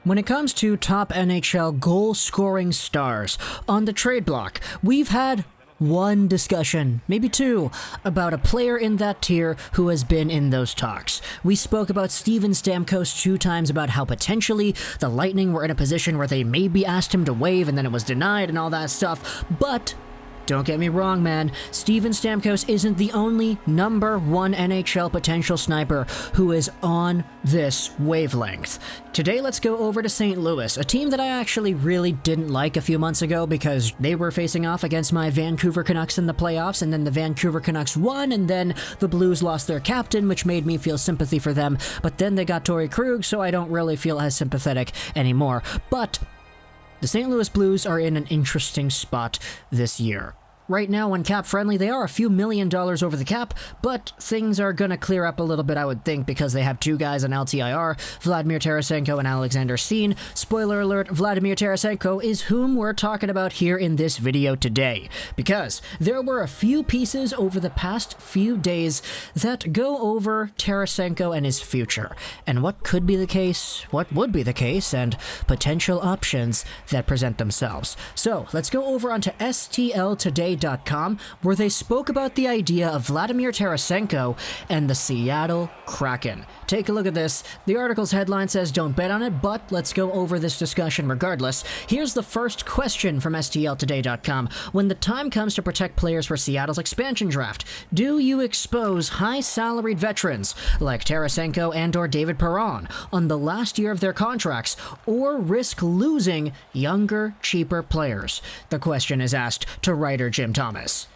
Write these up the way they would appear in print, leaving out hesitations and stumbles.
When it comes to top NHL goal-scoring stars on the trade block, we've had one discussion, maybe two, about a player in that tier who has been in those talks. We spoke about Steven Stamkos 2 times about how potentially the Lightning were in a position where they maybe asked him to waive and then it was denied and all that stuff, but don't get me wrong, man. Steven Stamkos isn't the only number 1 NHL potential sniper who is on this wavelength. Today, let's go over to St. Louis, a team that I actually really didn't like a few months ago because they were facing off against my Vancouver Canucks in the playoffs, and then the Vancouver Canucks won, and then the Blues lost their captain, which made me feel sympathy for them, but then they got Torrey Krug, so I don't really feel as sympathetic anymore. But the St. Louis Blues are in an interesting spot this year. Right now, when cap friendly, they are a few $1 million over the cap, but things are gonna clear up a little bit, I would think, because they have 2 guys on LTIR, Vladimir Tarasenko and Alexander Steen. Spoiler alert, Vladimir Tarasenko is whom we're talking about here in this video today, because there were a few pieces over the past few days that go over Tarasenko and his future, and what could be the case, what would be the case, and potential options that present themselves. So, let's go over onto STLtoday.com, where they spoke about the idea of Vladimir Tarasenko and the Seattle Kraken. Take a look at this. The article's headline says don't bet on it, but let's go over this discussion regardless. Here's the first question from STLtoday.com. When the time comes to protect players for Seattle's expansion draft, do you expose high-salaried veterans like Tarasenko and/or David Perron on the last year of their contracts, or risk losing younger, cheaper players? The question is asked to writer Jim Thomas.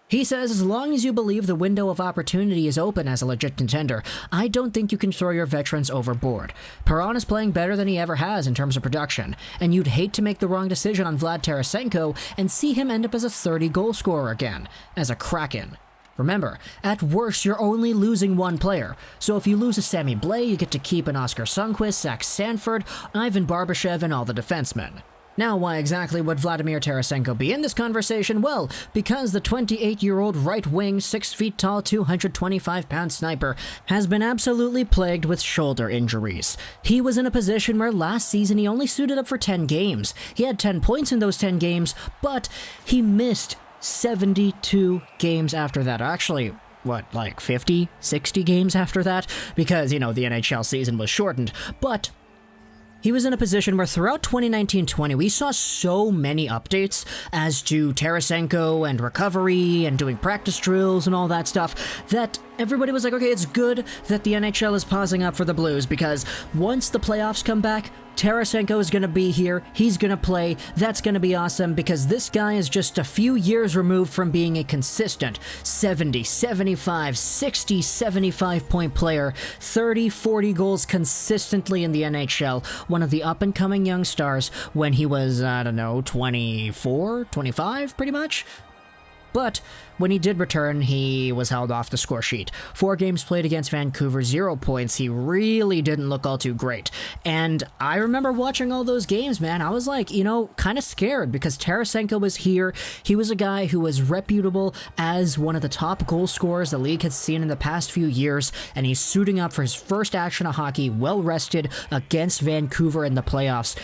He says, as long as you believe the window of opportunity is open as a legit contender, I don't think you can throw your veterans overboard. Perron is playing better than he ever has in terms of production, and you'd hate to make the wrong decision on Vlad Tarasenko and see him end up as a 30-goal scorer again, as a Kraken. Remember, at worst, you're only losing 1 player, so if you lose a Sammy Blais, you get to keep an Oscar Sundqvist, Zach Sanford, Ivan Barbashev, and all the defensemen. Now, why exactly would Vladimir Tarasenko be in this conversation? Well, because the 28-year-old right-wing, 6 feet tall, 225-pound sniper has been absolutely plagued with shoulder injuries. He was in a position where last season he only suited up for 10 games. He had 10 points in those 10 games, but he missed 72 games after that. Actually, like 50, 60 games after that? Because, the NHL season was shortened, but he was in a position where throughout 2019-20, we saw so many updates as to Tarasenko and recovery and doing practice drills and all that stuff that everybody was like, okay, it's good that the NHL is pausing up for the Blues because once the playoffs come back, Tarasenko is going to be here, he's going to play, that's going to be awesome because this guy is just a few years removed from being a consistent 70, 75, 60, 75 point player, 30, 40 goals consistently in the NHL, one of the up-and-coming young stars when he was, 24, 25, pretty much. But when he did return, he was held off the score sheet. 4 games played against Vancouver, 0 points. He really didn't look all too great. And I remember watching all those games, man. I was like, kind of scared because Tarasenko was here. He was a guy who was reputable as one of the top goal scorers the league has seen in the past few years. And he's suiting up for his first action of hockey, well-rested against Vancouver in the playoffs.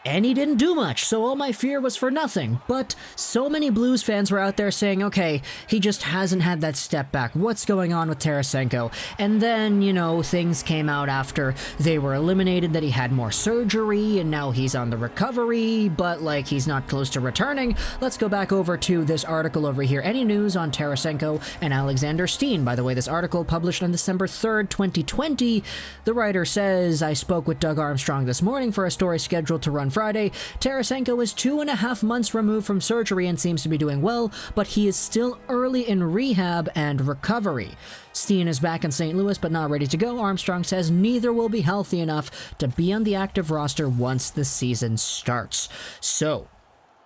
And he didn't do much, so all my fear was for nothing. But so many Blues fans were out there saying, okay, he just hasn't had that step back. What's going on with Tarasenko? And then, things came out after they were eliminated that he had more surgery, and now he's on the recovery, but, he's not close to returning. Let's go back over to this article over here. Any news on Tarasenko and Alexander Steen? By the way, this article published on December 3rd, 2020. The writer says, I spoke with Doug Armstrong this morning for a story scheduled to run Friday. Tarasenko is 2.5 months removed from surgery and seems to be doing well, but he is still early in rehab and recovery. Steen is back in St. Louis but not ready to go. Armstrong says neither will be healthy enough to be on the active roster once the season starts. So,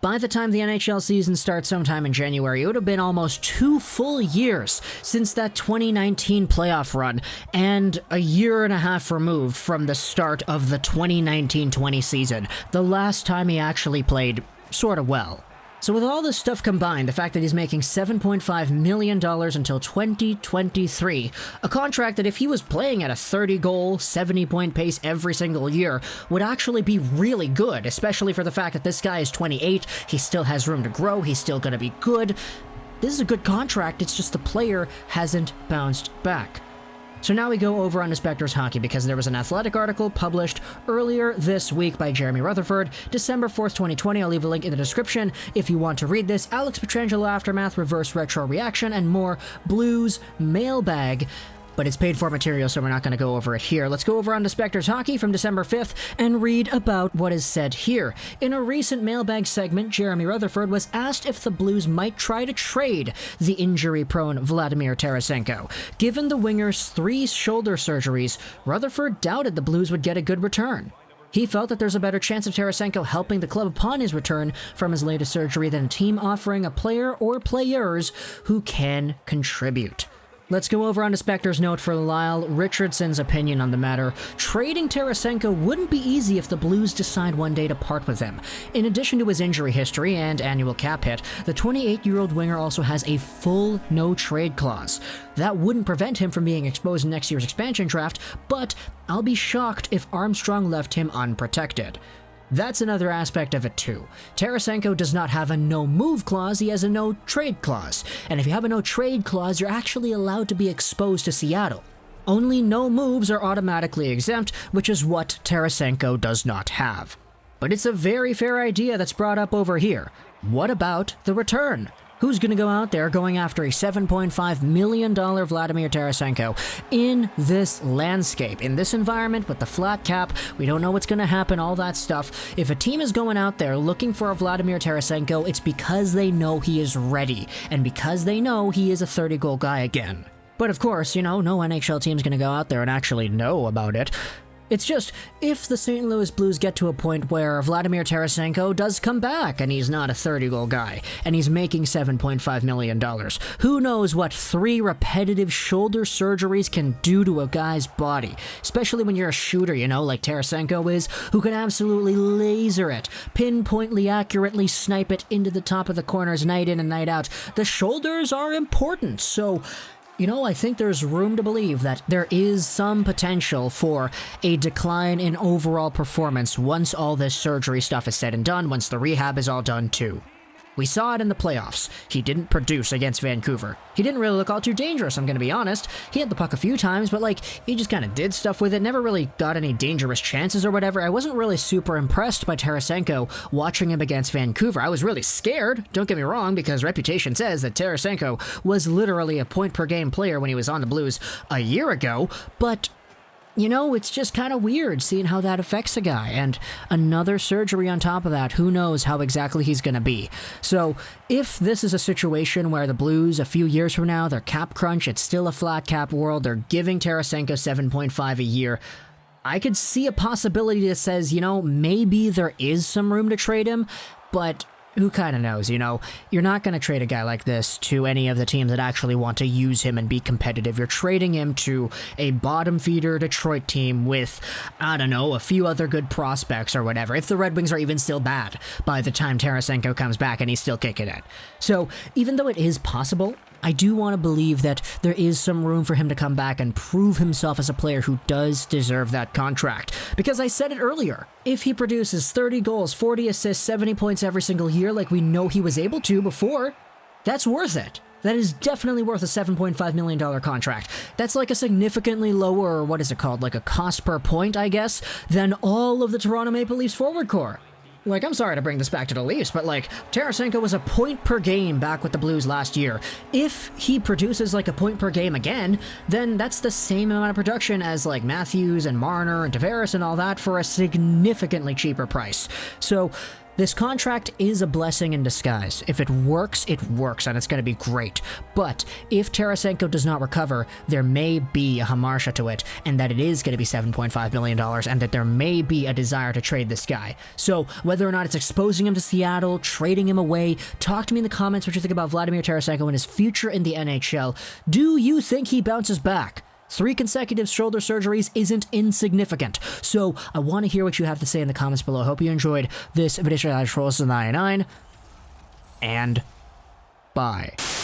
by the time the NHL season starts sometime in January, it would have been almost 2 full years since that 2019 playoff run, and a year and a half removed from the start of the 2019-20 season, the last time he actually played sort of well. So with all this stuff combined, the fact that he's making $7.5 million until 2023, a contract that if he was playing at a 30-goal, 70-point pace every single year would actually be really good, especially for the fact that this guy is 28, he still has room to grow, he's still going to be good. This is a good contract, it's just the player hasn't bounced back. So now we go over on Inspectors Hockey because there was an Athletic article published earlier this week by Jeremy Rutherford, December 4th, 2020. I'll leave a link in the description if you want to read this. Alex Pietrangelo Aftermath, Reverse Retro Reaction, and more Blues Mailbag. But it's paid for material, so we're not going to go over it here. Let's go over on Spectors Hockey from December 5th and read about what is said here. In a recent mailbag segment, Jeremy Rutherford was asked if the Blues might try to trade the injury-prone Vladimir Tarasenko. Given the winger's 3 shoulder surgeries, Rutherford doubted the Blues would get a good return. He felt that there's a better chance of Tarasenko helping the club upon his return from his latest surgery than a team offering a player or players who can contribute. Let's go over on to Spector's note for Lyle Richardson's opinion on the matter. Trading Tarasenko wouldn't be easy if the Blues decide one day to part with him. In addition to his injury history and annual cap hit, the 28-year-old winger also has a full no-trade clause. That wouldn't prevent him from being exposed in next year's expansion draft, but I'll be shocked if Armstrong left him unprotected. That's another aspect of it too. Tarasenko does not have a no-move clause, he has a no-trade clause. And if you have a no-trade clause, you're actually allowed to be exposed to Seattle. Only no moves are automatically exempt, which is what Tarasenko does not have. But it's a very fair idea that's brought up over here. What about the return? Who's going to go out there going after a $7.5 million Vladimir Tarasenko in this landscape, in this environment with the flat cap? We don't know what's going to happen, all that stuff. If a team is going out there looking for a Vladimir Tarasenko, it's because they know he is ready, and because they know he is a 30-goal guy again. But of course, no NHL team's going to go out there and actually know about it. It's just, if the St. Louis Blues get to a point where Vladimir Tarasenko does come back and he's not a 30-goal guy, and he's making $7.5 million, who knows what 3 repetitive shoulder surgeries can do to a guy's body, especially when you're a shooter, like Tarasenko is, who can absolutely laser it, pinpointly accurately snipe it into the top of the corners night in and night out. The shoulders are important, so I think there's room to believe that there is some potential for a decline in overall performance once all this surgery stuff is said and done, once the rehab is all done too. We saw it in the playoffs. He didn't produce against Vancouver. He didn't really look all too dangerous, I'm going to be honest. He had the puck a few times, but he just kind of did stuff with it, never really got any dangerous chances or whatever. I wasn't really super impressed by Tarasenko watching him against Vancouver. I was really scared, don't get me wrong, because reputation says that Tarasenko was literally a point-per-game player when he was on the Blues a year ago, but it's just kind of weird seeing how that affects a guy, and another surgery on top of that, who knows how exactly he's going to be. So, if this is a situation where the Blues, a few years from now, they're cap crunch, it's still a flat cap world, they're giving Tarasenko $7.5 a year, I could see a possibility that says, maybe there is some room to trade him, but who kind of knows, You're not going to trade a guy like this to any of the teams that actually want to use him and be competitive. You're trading him to a bottom feeder Detroit team with, a few other good prospects or whatever, if the Red Wings are even still bad by the time Tarasenko comes back and he's still kicking it. So, even though it is possible, I do want to believe that there is some room for him to come back and prove himself as a player who does deserve that contract. Because I said it earlier, if he produces 30 goals, 40 assists, 70 points every single year like we know he was able to before, that's worth it. That is definitely worth a $7.5 million contract. That's a significantly lower, what is it called, a cost per point, I guess, than all of the Toronto Maple Leafs forward core. I'm sorry to bring this back to the Leafs, but Tarasenko was a point per game back with the Blues last year. If he produces a point per game again, then that's the same amount of production as Matthews and Marner and Tavares and all that for a significantly cheaper price. So, this contract is a blessing in disguise. If it works, and it's going to be great. But if Tarasenko does not recover, there may be a hamartia to it, and that it is going to be $7.5 million, and that there may be a desire to trade this guy. So whether or not it's exposing him to Seattle, trading him away, talk to me in the comments what you think about Vladimir Tarasenko and his future in the NHL. Do you think he bounces back? 3 consecutive shoulder surgeries isn't insignificant. So I want to hear what you have to say in the comments below. I hope you enjoyed this video. and bye.